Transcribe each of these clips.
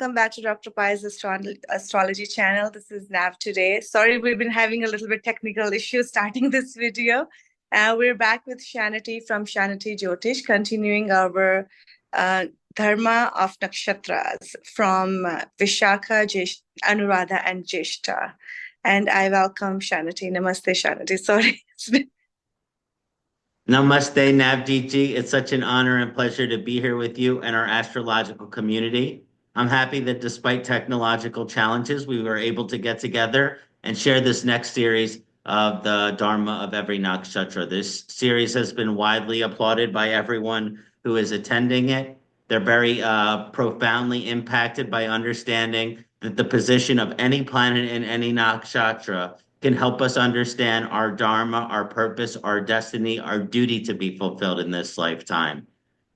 welcome back to Dr. Pai's Astrology channel. This is Nav today. Sorry, we've been having a little bit technical issue starting this video. We're back with Kṣaṇāti from Kṣaṇāti Jyotish, continuing our Dharma of Nakshatras from Vishakha, Anuradha, and Jyeshtha. And I welcome Kṣaṇāti. Namaste, Kṣaṇāti. Sorry. Namaste, Navjeet. It's such an honor and pleasure to be here with you and our astrological community. I'm happy that despite technological challenges, we were able to get together and share this next series of the Dharma of every Nakshatra. This series has been widely applauded by everyone who is attending it. They're very profoundly impacted by understanding that the position of any planet in any nakshatra can help us understand our dharma, our purpose, our destiny, our duty to be fulfilled in this lifetime.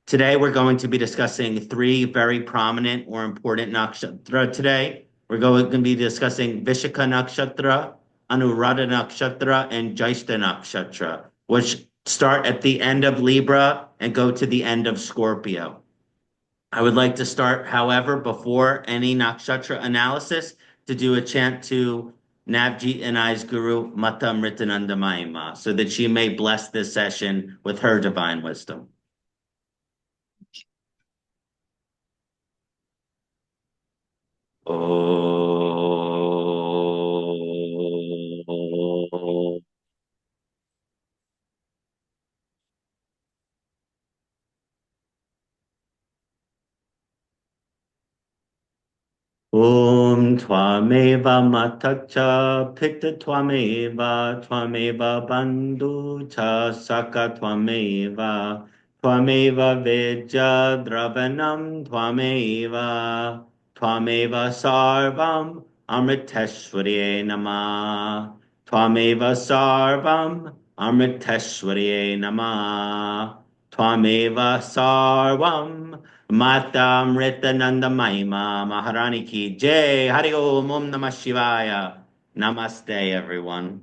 Today, we're going to be discussing three very prominent or important nakshatra today. We're going to be discussing Vishakha nakshatra, Anuradha nakshatra, and Jyeshtha nakshatra, which start at the end of Libra and go to the end of Scorpio. I would like to start, however, before any nakshatra analysis, to do a chant to Navjeet and I's guru, Mata Amritananda Mahima, so that she may bless this session with her divine wisdom. Om Tvameva Matakcha Pikta Tvameva Bandhu Cha Saka Tvameva Vidya Dravanam Tvameva Sarvam Amriteshwaryai Namah Sarvam Amriteshwaryai Namah Sarvam Mata Amritananda Mahima Maharani Ki Jai. Hari Aum Namah Shivaya. Namaste, everyone.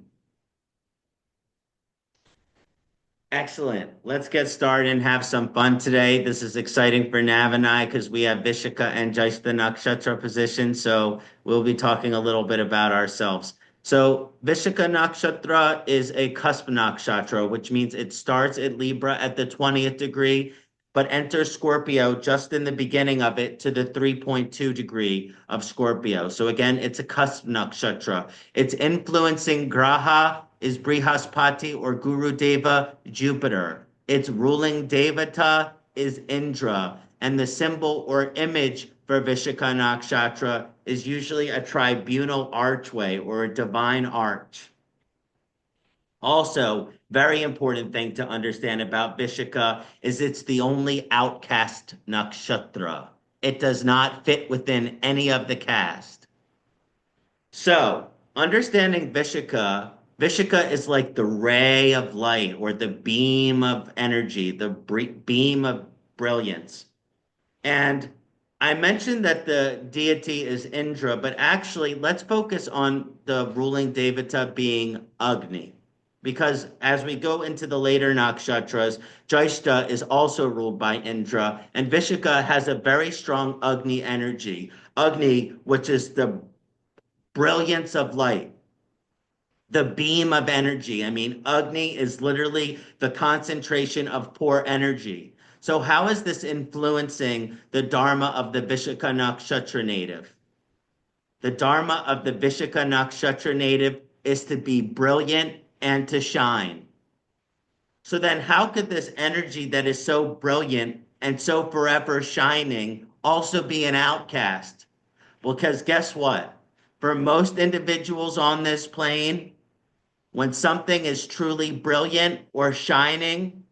Excellent. Let's get started and have some fun today. This is exciting for Nav and I because we have Vishaka and Jyeshtha nakshatra position. So we'll be talking a little bit about ourselves. So Vishaka nakshatra is a cusp nakshatra, which means it starts at Libra at the 20th degree, but enters Scorpio just in the beginning of it to the 3.2 degree of Scorpio. So again, it's a cusp nakshatra. Its influencing graha is Brihaspati or Guru Deva, Jupiter. Its ruling devata is Indra. And the symbol or image for Vishaka nakshatra is usually a tribunal archway or a divine arch. Also, very important thing to understand about Vishaka is it's the only outcast nakshatra. It does not fit within any of the caste. So, understanding Vishaka is like the ray of light or the beam of energy, the beam of brilliance. And I mentioned that the deity is Indra, but actually let's focus on the ruling devata being Agni. Because as we go into the later nakshatras, Jyeshtha is also ruled by Indra, and Vishaka has a very strong Agni energy. Agni, which is the brilliance of light, the beam of energy. I mean, Agni is literally the concentration of pure energy. So how is this influencing the Dharma of the Vishaka nakshatra native? The Dharma of the Vishaka nakshatra native is to be brilliant and to shine. So then how could this energy that is so brilliant and so forever shining also be an outcast? Well, because guess what? For most individuals on this plane, when something is truly brilliant or shining,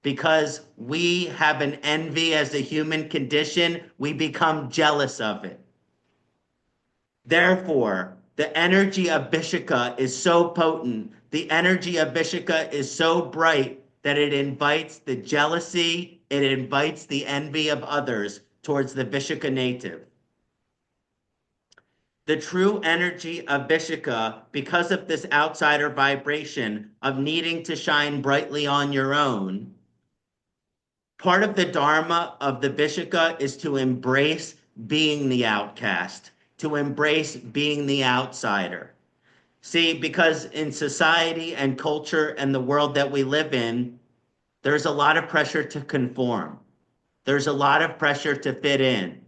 because we have an envy as a human condition, we become jealous of it. Therefore, the energy of Vishaka is so potent, the energy of Vishaka is so bright that it invites the jealousy, it invites the envy of others towards the Vishaka native. The true energy of Vishaka, because of this outsider vibration of needing to shine brightly on your own, part of the Dharma of the Vishaka is to embrace being the outcast, to embrace being the outsider. See, because in society and culture and the world that we live in, there's a lot of pressure to conform. There's a lot of pressure to fit in.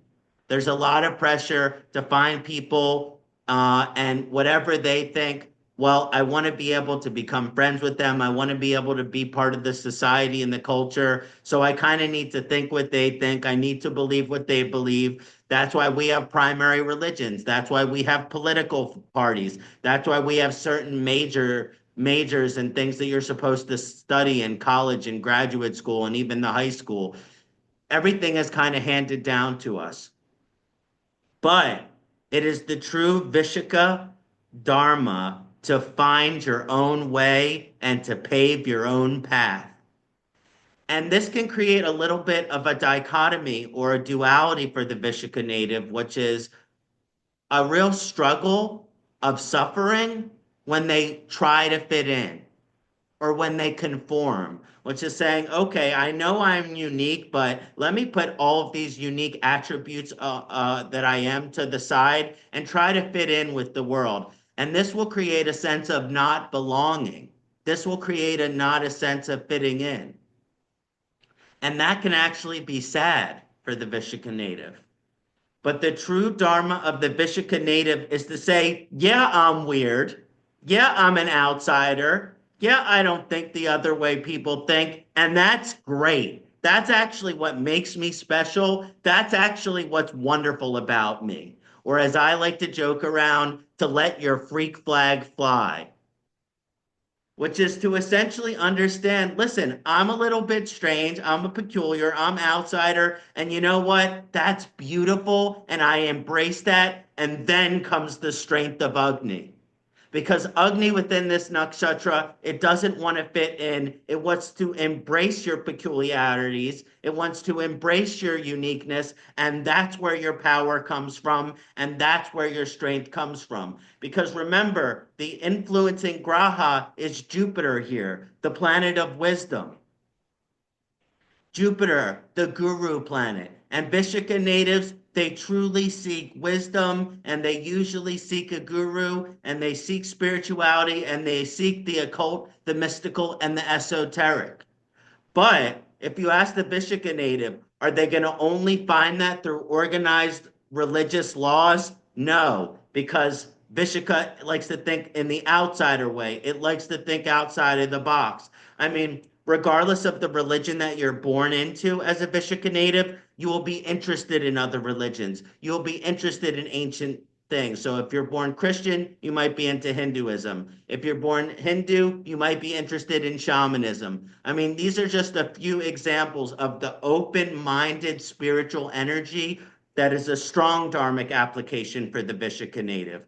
There's a lot of pressure to find people and whatever they think, well, I want to be able to become friends with them. I want to be able to be part of the society and the culture. So I kind of need to think what they think. I need to believe what they believe. That's why we have primary religions. That's why we have political parties. That's why we have certain majors and things that you're supposed to study in college and graduate school and even the high school. Everything is kind of handed down to us. But it is the true Vishaka Dharma to find your own way and to pave your own path. And this can create a little bit of a dichotomy or a duality for the Vishaka native, which is a real struggle of suffering when they try to fit in or when they conform, which is saying, okay, I know I'm unique, but let me put all of these unique attributes that I am to the side and try to fit in with the world. And this will create a sense of not belonging. This will create not a sense of fitting in. And that can actually be sad for the Vishaka native. But the true Dharma of the Vishaka native is to say, yeah, I'm weird. Yeah, I'm an outsider. Yeah, I don't think the other way people think. And that's great. That's actually what makes me special. That's actually what's wonderful about me. Or as I like to joke around, to let your freak flag fly, which is to essentially understand, listen, I'm a little bit strange, I'm a peculiar, I'm outsider, and you know what? That's beautiful, and I embrace that, and then comes the strength of Agni. Because Agni within this nakshatra, it doesn't want to fit in. It wants to embrace your peculiarities. It wants to embrace your uniqueness. And that's where your power comes from. And that's where your strength comes from. Because remember, the influencing graha is Jupiter here, the planet of wisdom. Jupiter, the guru planet. And Vishaka natives, they truly seek wisdom and they usually seek a guru and they seek spirituality and they seek the occult, the mystical, and the esoteric. But if you ask the Vishaka native, are they going to only find that through organized religious laws? No, because Vishaka likes to think in the outsider way. It likes to think outside of the box. I mean, regardless of the religion that you're born into as a Vishaka native, you will be interested in other religions. You'll be interested in ancient things. So if you're born Christian, you might be into Hinduism. If you're born Hindu, you might be interested in shamanism. I mean, these are just a few examples of the open-minded spiritual energy that is a strong dharmic application for the Vishaka native.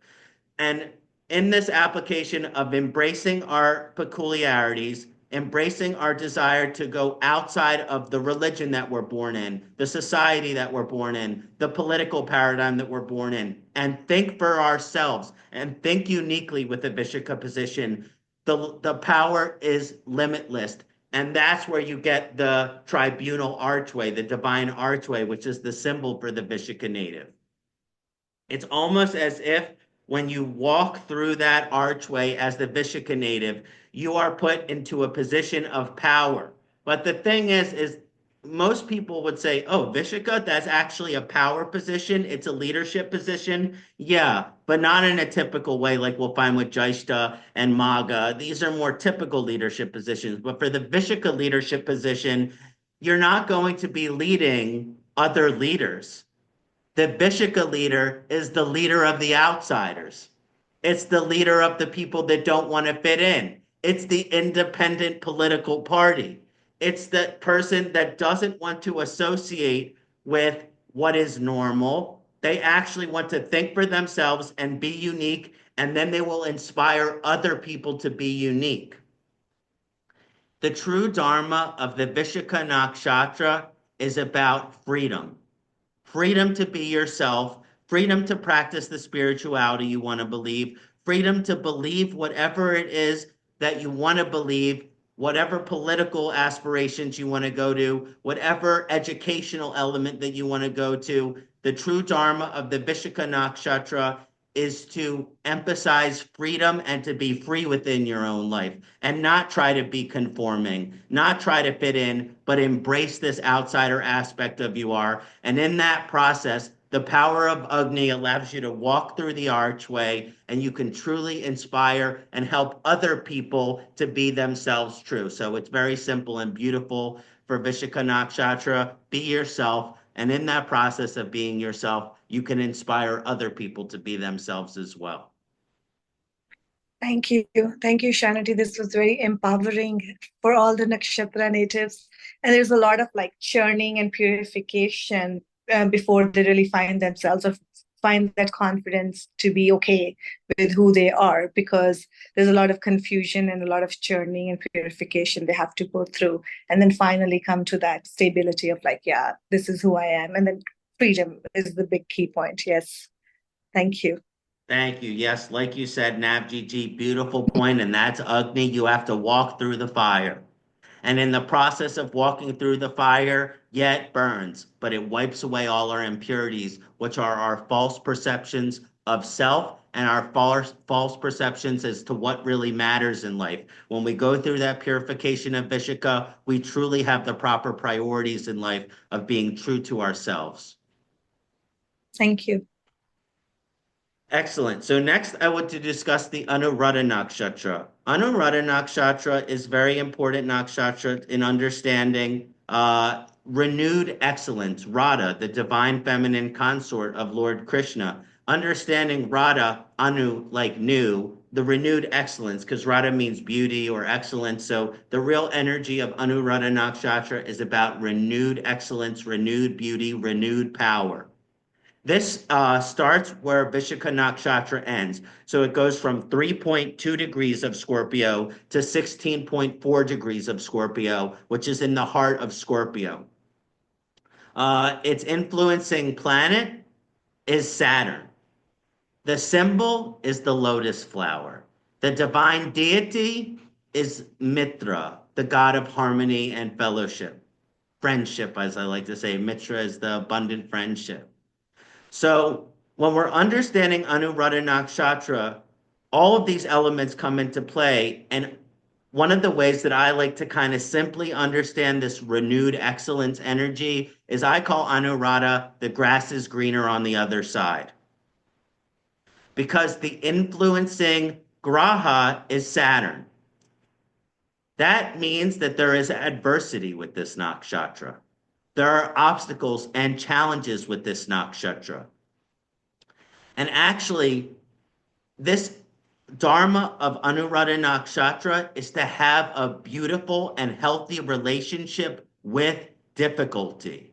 And in this application of embracing our peculiarities, embracing our desire to go outside of the religion that we're born in, the society that we're born in, the political paradigm that we're born in, and think for ourselves and think uniquely with the Vishaka position, the power is limitless. And that's where you get the tribunal archway, the divine archway, which is the symbol for the Vishaka native. It's almost as if when you walk through that archway as the Vishaka native, you are put into a position of power. But the thing is most people would say, oh, Vishaka, that's actually a power position. It's a leadership position. Yeah, but not in a typical way like we'll find with Jyeshtha and Magha. These are more typical leadership positions. But for the Vishaka leadership position, you're not going to be leading other leaders. The Vishaka leader is the leader of the outsiders. It's the leader of the people that don't want to fit in. It's the independent political party. It's the person that doesn't want to associate with what is normal. They actually want to think for themselves and be unique, and then they will inspire other people to be unique. The true Dharma of the Vishaka Nakshatra is about freedom. Freedom to be yourself, freedom to practice the spirituality you want to believe, freedom to believe whatever it is that you want to believe, whatever political aspirations you want to go to, whatever educational element that you want to go to. The true Dharma of the Vishaka Nakshatra is to emphasize freedom and to be free within your own life and not try to be conforming, not try to fit in, but embrace this outsider aspect of you are. And in that process, the power of Agni allows you to walk through the archway and you can truly inspire and help other people to be themselves true. So it's very simple and beautiful for Vishaka Nakshatra. Be yourself. And in that process of being yourself, you can inspire other people to be themselves as well. Thank you. Thank you, Kṣaṇāti. This was very empowering for all the nakshatra natives. And there's a lot of like churning and purification before they really find themselves or find that confidence to be okay with who they are, because there's a lot of confusion and a lot of churning and purification they have to go through. And then finally come to that stability of like, yeah, this is who I am. And then freedom is the big key point. Yes. Thank you. Thank you. Yes, like you said, Navjeet, beautiful point, and that's Agni. You have to walk through the fire. And in the process of walking through the fire, yeah, it burns, but it wipes away all our impurities, which are our false perceptions of self and our false perceptions as to what really matters in life. When we go through that purification of Vishaka, we truly have the proper priorities in life of being true to ourselves. Thank you. Excellent. So next I want to discuss the Anuradha Nakshatra. Anuradha Nakshatra is very important nakshatra in understanding renewed excellence, Radha, the divine feminine consort of Lord Krishna. Understanding Radha, Anu, like new, the renewed excellence, because Radha means beauty or excellence. So the real energy of Anuradha Nakshatra is about renewed excellence, renewed beauty, renewed power. This starts where Vishaka Nakshatra ends. So it goes from 3.2 degrees of Scorpio to 16.4 degrees of Scorpio, which is in the heart of Scorpio. Its influencing planet is Saturn. The symbol is the lotus flower. The divine deity is Mitra, the god of harmony and fellowship. Friendship, as I like to say. Mitra is the abundant friendship. So when we're understanding Anuradha Nakshatra, all of these elements come into play. And one of the ways that I like to kind of simply understand this renewed excellence energy is I call Anuradha the grass is greener on the other side. Because the influencing graha is Saturn. That means that there is adversity with this nakshatra. There are obstacles and challenges with this nakshatra. And actually, this Dharma of Anuradha Nakshatra is to have a beautiful and healthy relationship with difficulty.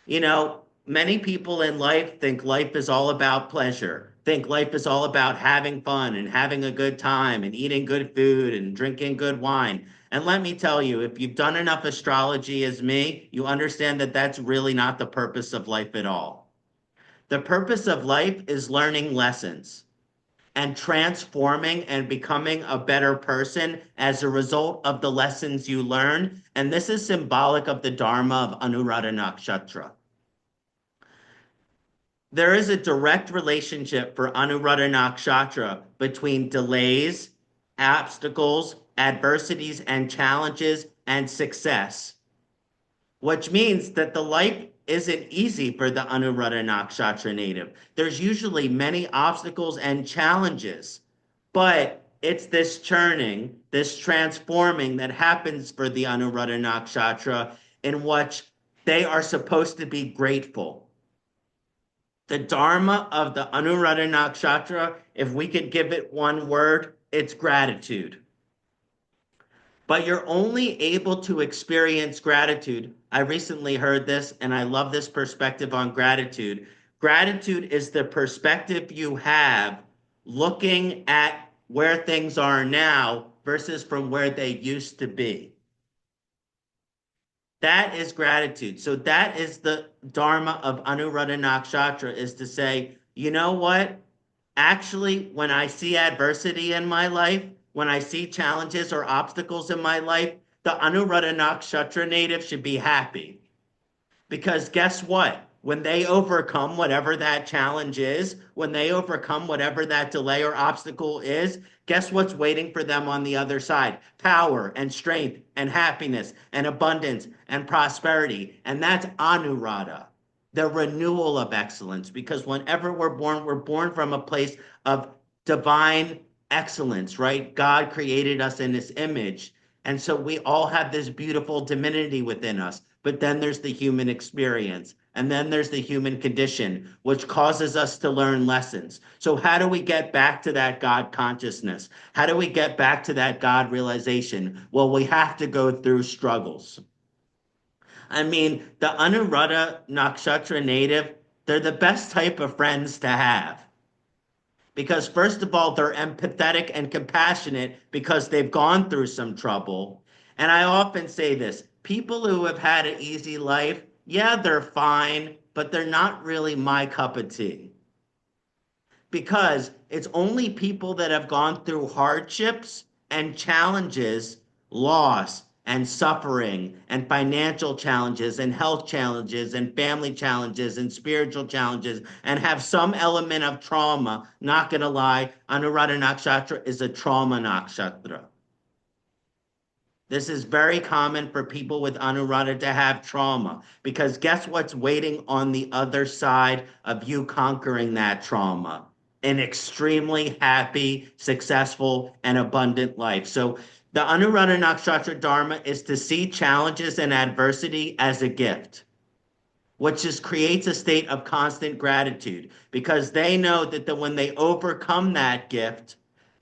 You know, many people in life think life is all about pleasure, think life is all about having fun and having a good time and eating good food and drinking good wine. And let me tell you, if you've done enough astrology as me, you understand that that's really not the purpose of life at all. The purpose of life is learning lessons and transforming and becoming a better person as a result of the lessons you learn. And this is symbolic of the Dharma of Anuradha Nakshatra. There is a direct relationship for Anuradha Nakshatra between delays, obstacles, adversities, and challenges and success, which means that the life isn't easy for the Anuradha Nakshatra native. There's usually many obstacles and challenges, but it's this churning, this transforming that happens for the Anuradha Nakshatra in which they are supposed to be grateful. The Dharma of the Anuradha Nakshatra, if we could give it one word, it's gratitude. But you're only able to experience gratitude. I recently heard this, and I love this perspective on gratitude. Gratitude is the perspective you have looking at where things are now versus from where they used to be. That is gratitude. So that is the Dharma of Anuradha Nakshatra, is to say, you know what? Actually, when I see adversity in my life, when I see challenges or obstacles in my life, the Anuradha Nakshatra native should be happy. Because guess what? when they overcome whatever that challenge is, when they overcome whatever that delay or obstacle is, guess what's waiting for them on the other side? Power and strength and happiness and abundance and prosperity. And that's Anuradha, the renewal of excellence. Because whenever we're born from a place of divine excellence, right? God created us in his image. And so we all have this beautiful divinity within us. But then there's the human experience. And then there's the human condition, which causes us to learn lessons. So how do we get back to that God consciousness? How do we get back to that God realization? Well, we have to go through struggles. I mean, the Anuradha Nakshatra native, they're the best type of friends to have. Because first of all, they're empathetic and compassionate because they've gone through some trouble. And I often say this, people who have had an easy life, yeah, they're fine, but they're not really my cup of tea. Because it's only people that have gone through hardships and challenges, loss and suffering and financial challenges and health challenges and family challenges and spiritual challenges and have some element of trauma. Not going to lie, Anuradha Nakshatra is a trauma nakshatra. This is very common for people with Anuradha to have trauma, because guess what's waiting on the other side of you conquering that trauma? An extremely happy, successful, and abundant life. So the Anuradha Nakshatra Dharma is to see challenges and adversity as a gift, which just creates a state of constant gratitude, because they know that when they overcome that gift,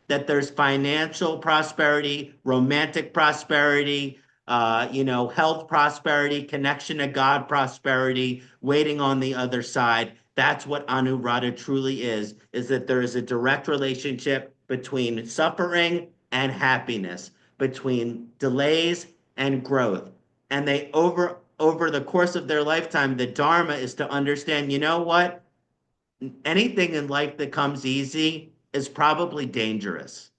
that there's financial prosperity, romantic prosperity, health prosperity, connection to God prosperity, waiting on the other side. That's what Anuradha truly is that there is a direct relationship between suffering and happiness, between delays and growth. And they over the course of their lifetime, the Dharma is to understand, you know what? Anything in life that comes easy is probably dangerous.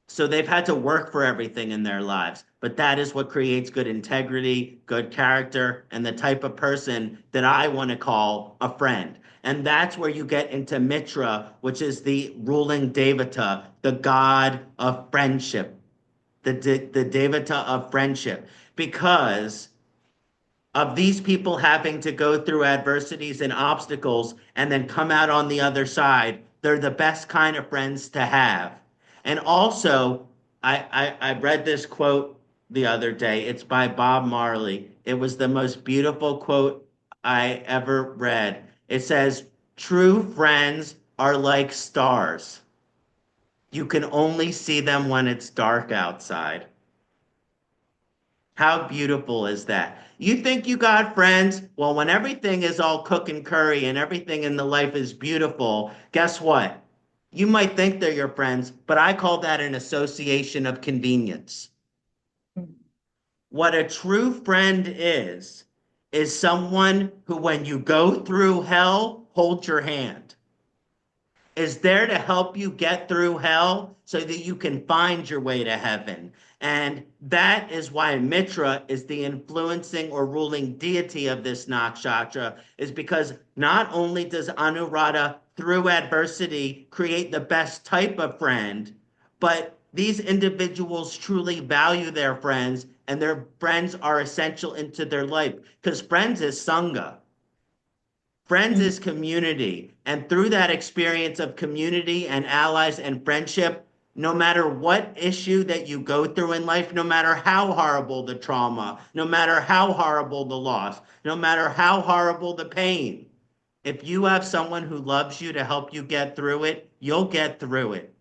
So they've had to work for everything in their lives, but that is what creates good integrity, good character, and the type of person that I want to call a friend. And that's where you get into Mitra, which is the ruling Devata, the god of friendship, the Devata of friendship, because of these people having to go through adversities and obstacles and then come out on the other side. They're the best kind of friends to have. And also, I read this quote the other day. It's by Bob Marley. It was the most beautiful quote I ever read. It says, "True friends are like stars. You can only see them when it's dark outside." How beautiful is that? You think you got friends? Well, when everything is all cooking curry and everything in the life is beautiful, guess what? You might think they're your friends, but I call that an association of convenience. What a true friend is someone who, when you go through hell, holds your hand, is there to help you get through hell so that you can find your way to heaven. And that is why Mitra is the influencing or ruling deity of this nakshatra, is because not only does Anuradha, through adversity, create the best type of friend, but these individuals truly value their friends, and their friends are essential into their life, because friends is sangha. Friends is community. And through that experience of community and allies and friendship, no matter what issue that you go through in life, no matter how horrible the trauma, no matter how horrible the loss, no matter how horrible the pain, if you have someone who loves you to help you get through it, you'll get through it.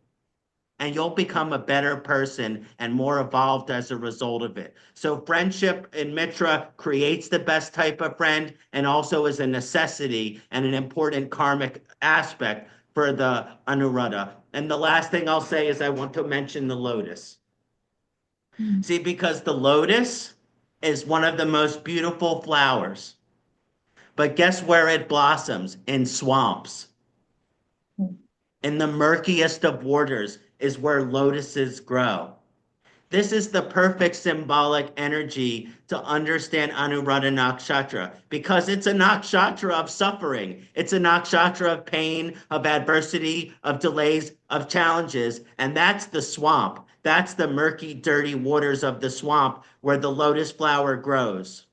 And you'll become a better person and more evolved as a result of it. So friendship in Mitra creates the best type of friend, and also is a necessity and an important karmic aspect for the Anuradha. And the last thing I'll say is I want to mention the lotus. See, because the lotus is one of the most beautiful flowers. But guess where it blossoms? In swamps. In the murkiest of waters is where lotuses grow. This is the perfect symbolic energy to understand Anuradha Nakshatra because it's a nakshatra of suffering. It's a nakshatra of pain, of adversity, of delays, of challenges. And that's the swamp. That's the murky, dirty waters of the swamp where the lotus flower grows.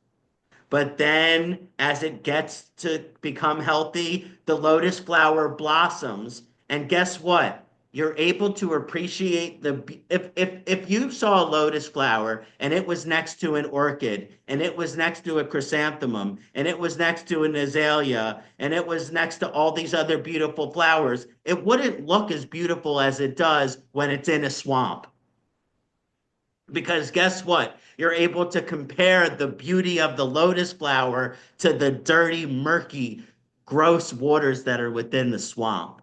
But then, as it gets to become healthy, the lotus flower blossoms. And guess what? You're able to appreciate the if you saw a lotus flower and it was next to an orchid and it was next to a chrysanthemum and it was next to an azalea and it was next to all these other beautiful flowers, it wouldn't look as beautiful as it does when it's in a swamp. Because guess what? You're able to compare the beauty of the lotus flower to the dirty, murky, gross waters that are within the swamp.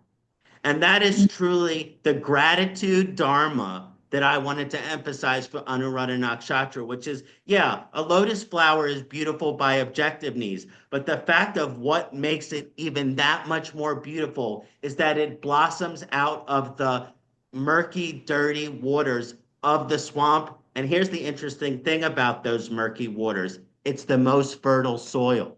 And that is truly the gratitude dharma that I wanted to emphasize for Anuradha Nakshatra, which is, yeah, a lotus flower is beautiful by objective needs, but the fact of what makes it even that much more beautiful is that it blossoms out of the murky, dirty waters of the swamp. And here's the interesting thing about those murky waters. It's the most fertile soil.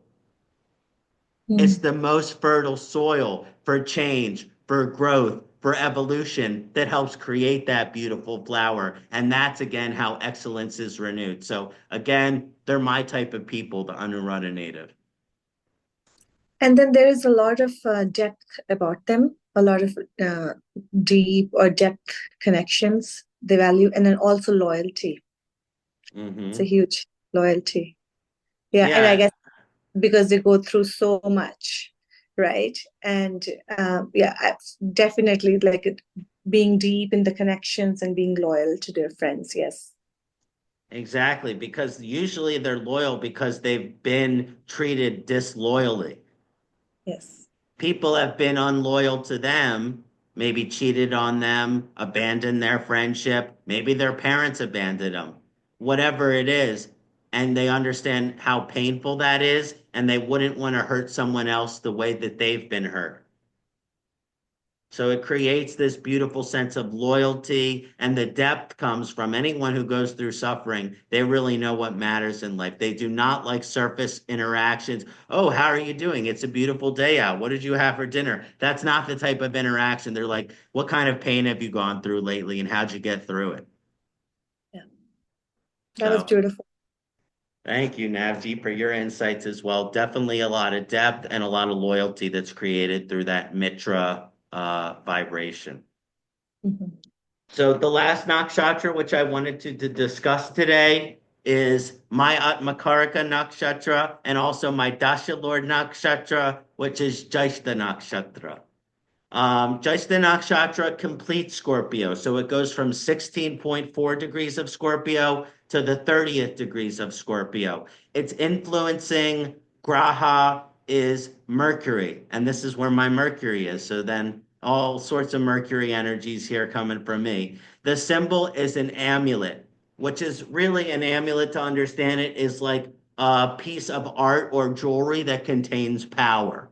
It's the most fertile soil for change, for growth, for evolution that helps create that beautiful flower. And that's again how excellence is renewed. So again, they're my type of people, the Anuradha native. And then there is a lot of depth about them, a lot of deep or depth connections they value, and then also loyalty. It's a huge loyalty. Yeah, and I guess because they go through so much, right? And yeah, definitely like being deep in the connections and being loyal to their friends. Yes. Exactly, because usually they're loyal because they've been treated disloyally. Yes. People have been unloyal to them, maybe cheated on them, abandoned their friendship, maybe their parents abandoned them, whatever it is. And they understand how painful that is, and they wouldn't want to hurt someone else the way that they've been hurt. So it creates this beautiful sense of loyalty, and the depth comes from anyone who goes through suffering. They really know what matters in life. They do not like surface interactions. Oh, how are you doing? It's a beautiful day out. What did you have for dinner? That's not the type of interaction. They're like, what kind of pain have you gone through lately, and how'd you get through it? Yeah, that was So beautiful. thank you, Navjeet, for your insights as well. Definitely a lot of depth and a lot of loyalty that's created through that Mitra vibration. So the last nakshatra, which I wanted to discuss today, is my Atmakarika nakshatra and also my Dasha Lord nakshatra, which is Jyeshtha nakshatra. Jyeshtha nakshatra completes Scorpio. So it goes from 16.4 degrees of Scorpio to the 30th degrees of Scorpio. It's influencing Graha is Mercury. And this is where my Mercury is. So then all sorts of Mercury energies here coming from me. The symbol is an amulet, which is really an amulet to understand it is like a piece of art or jewelry that contains power.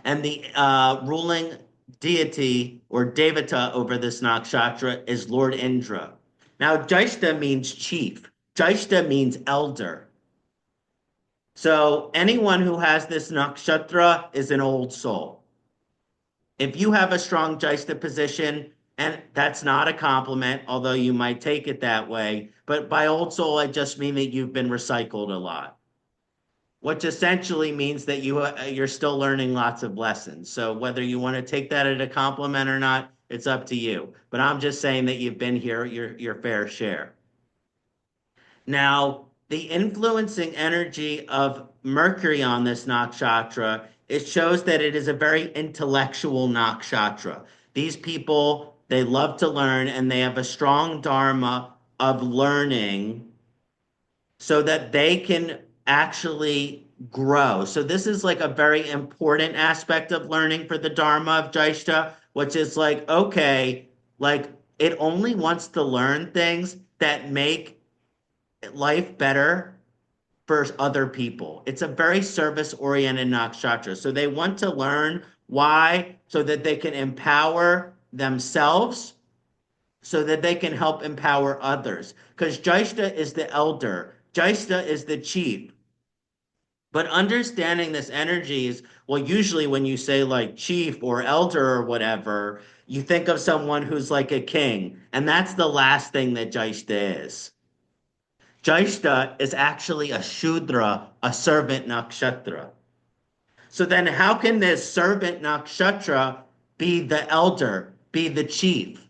And the ruling deity or devata over this nakshatra is Lord Indra. Now, Jyeshta means chief. Jyeshta means elder. So anyone who has this nakshatra is an old soul. If you have a strong Jyeshta position, and that's not a compliment, although you might take it that way, but by old soul, I just mean that you've been recycled a lot, which essentially means that you're still learning lots of lessons. So whether you want to take that as a compliment or not, it's up to you. But I'm just saying that you've been here your fair share. Now, the influencing energy of Mercury on this nakshatra, it shows that it is a very intellectual nakshatra. These people, they love to learn and they have a strong dharma of learning so that they can actually grow. So this is like a very important aspect of learning for the Dharma of Jyeshta, which is like, okay, like it only wants to learn things that make life better for other people. It's a very service-oriented nakshatra. So they want to learn why so that they can empower themselves so that they can help empower others. Because Jyeshtha is the elder, Jyeshtha is the chief. But understanding this energy is, well, usually when you say like chief or elder or whatever, you think of someone who's like a king. And that's the last thing that Jyeshtha is. Jyeshtha is actually a Shudra, a servant nakshatra. So then how can this servant nakshatra be the elder, be the chief?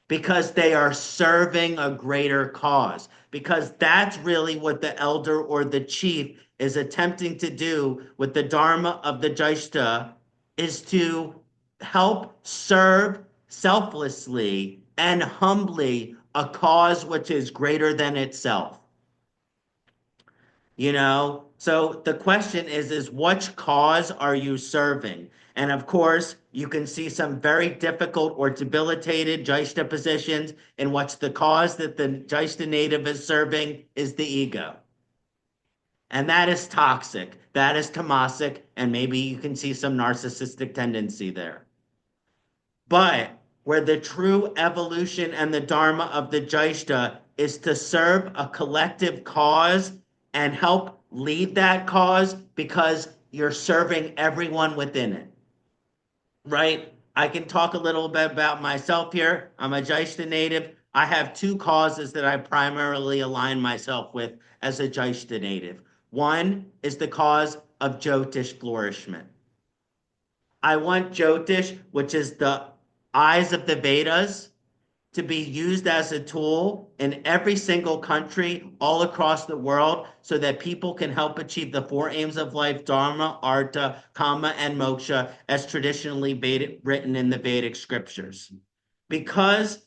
Because they are serving a greater cause. Because that's really what the elder or the chief is attempting to do with the Dharma of the Jyeshtha, is to help serve selflessly and humbly a cause which is greater than itself. So the question is which cause are you serving? And of course, you can see some very difficult or debilitated Jyeshtha positions in which the cause that the Jyeshtha native is serving is the ego. And that is toxic, that is tamasic, and maybe you can see some narcissistic tendency there. But where the true evolution and the Dharma of the Jyeshtha is to serve a collective cause and help lead that cause, because you're serving everyone within it, right? I can talk a little bit about myself here. I'm a Jyeshtha native. I have two causes that I primarily align myself with as a Jyeshtha native. One is the cause of Jyotish flourishment. I want Jyotish, which is the eyes of the Vedas, to be used as a tool in every single country all across the world, so that people can help achieve the four aims of life: Dharma, Artha, Kama, and Moksha, as traditionally written in the Vedic scriptures. Because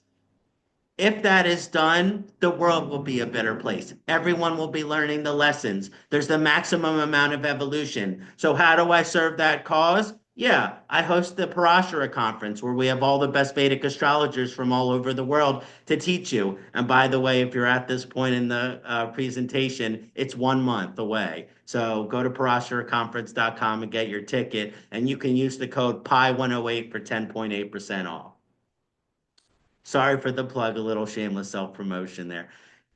if that is done, the world will be a better place. Everyone will be learning the lessons. There's the maximum amount of evolution. So how do I serve that cause? Yeah, I host the Parashara conference, where we have all the best Vedic astrologers from all over the world to teach you. And by the way, if you're at this point in the presentation, it's 1 month away. So go to parasharaconference.com and get your ticket, and you can use the code PI108 for 10.8% off. Sorry for the plug, a little shameless self-promotion there.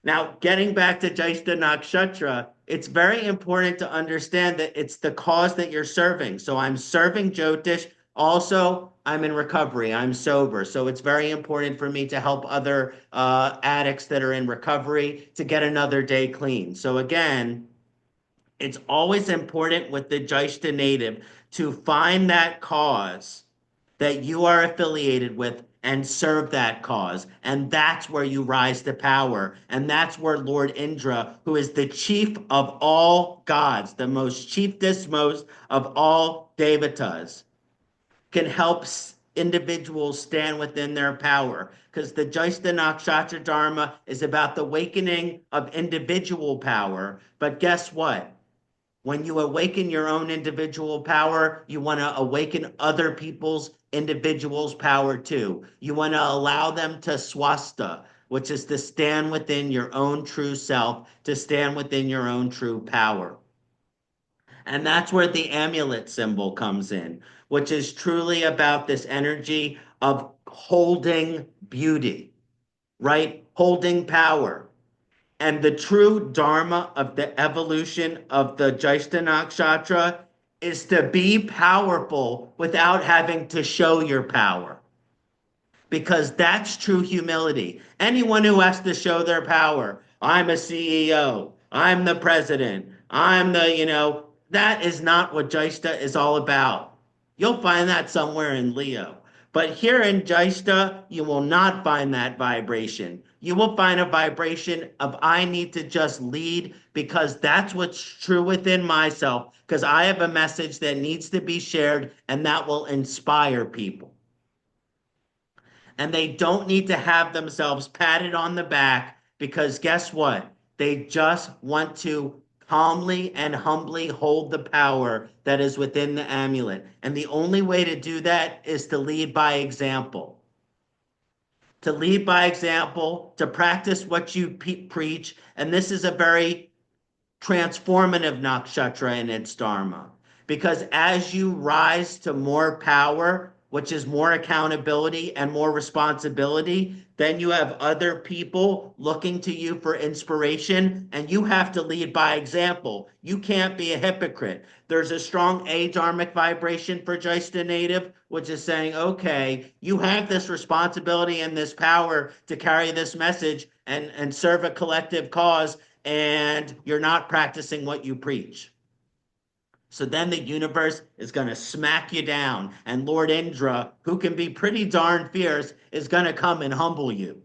Now, getting back to Jyeshtha Nakshatra, it's very important to understand that it's the cause that you're serving. So I'm serving Jyotish. Also, I'm in recovery. I'm sober. So it's very important for me to help other addicts that are in recovery to get another day clean. So again, it's always important with the Jyeshtha native to find that cause that you are affiliated with and serve that cause. And that's where you rise to power. And that's where Lord Indra, who is the chief of all gods, the most chiefest most of all devatas, can help individuals stand within their power. Because the Jyeshtha Nakshatra Dharma is about the awakening of individual power. But guess what? When you awaken your own individual power, you want to awaken other people's individuals' power too. You want to allow them to swasta, which is to stand within your own true self, to stand within your own true power. And that's where the amulet symbol comes in, which is truly about this energy of holding beauty, right? Holding power. And the true Dharma of the evolution of the Jyeshtha Nakshatra is to be powerful without having to show your power. Because that's true humility. Anyone who has to show their power, I'm a CEO, I'm the president, that is not what Jyeshtha is all about. You'll find that somewhere in Leo. But here in Jyeshtha, you will not find that vibration. You will find a vibration of I need to just lead, because that's what's true within myself, because I have a message that needs to be shared, and that will inspire people. And they don't need to have themselves patted on the back, because guess what? They just want to calmly and humbly hold the power that is within the amulet. And the only way to do that is to lead by example. To lead by example, to practice what you preach. And this is a very transformative nakshatra in its dharma. Because as you rise to more power, which is more accountability and more responsibility, then you have other people looking to you for inspiration, and you have to lead by example. You can't be a hypocrite. There's a strong A-dharmic vibration for Jyeshtha native, which is saying, okay, you have this responsibility and this power to carry this message and serve a collective cause, and you're not practicing what you preach. So then the universe is going to smack you down, and Lord Indra, who can be pretty darn fierce, is going to come and humble you.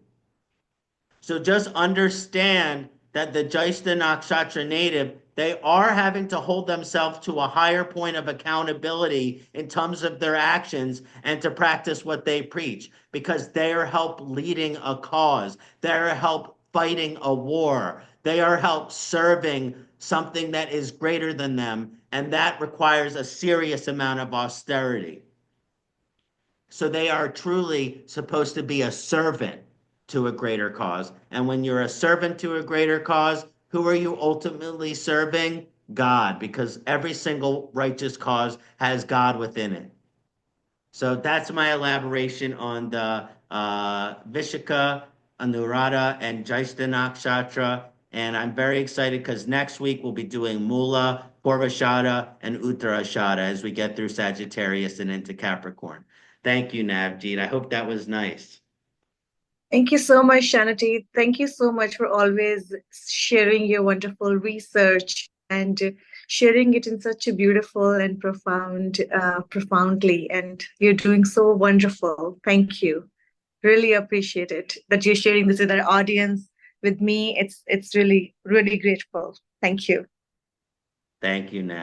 So just understand that the Jyeshtha Nakshatra native, they are having to hold themselves to a higher point of accountability in terms of their actions and to practice what they preach, because they are help leading a cause. They are help fighting a war. They are help serving something that is greater than them, and that requires a serious amount of austerity. So they are truly supposed to be a servant to a greater cause. And when you're a servant to a greater cause, who are you ultimately serving? God, because every single righteous cause has God within it. So that's my elaboration on the Vishaka, Anuradha, and Jyeshtha Nakshatra. And I'm very excited because next week we'll be doing Mula, Purvashada, and Uttarashada as we get through Sagittarius and into Capricorn. Thank you, Navjeet. I hope that was nice. Thank you so much, Kṣaṇāti. Thank you so much for always sharing your wonderful research and sharing it in such a beautiful and profoundly. And you're doing so wonderful. Thank you. Really appreciate it that you're sharing this with our audience, with me. It's really, really grateful. Thank you. Thank you, Nav.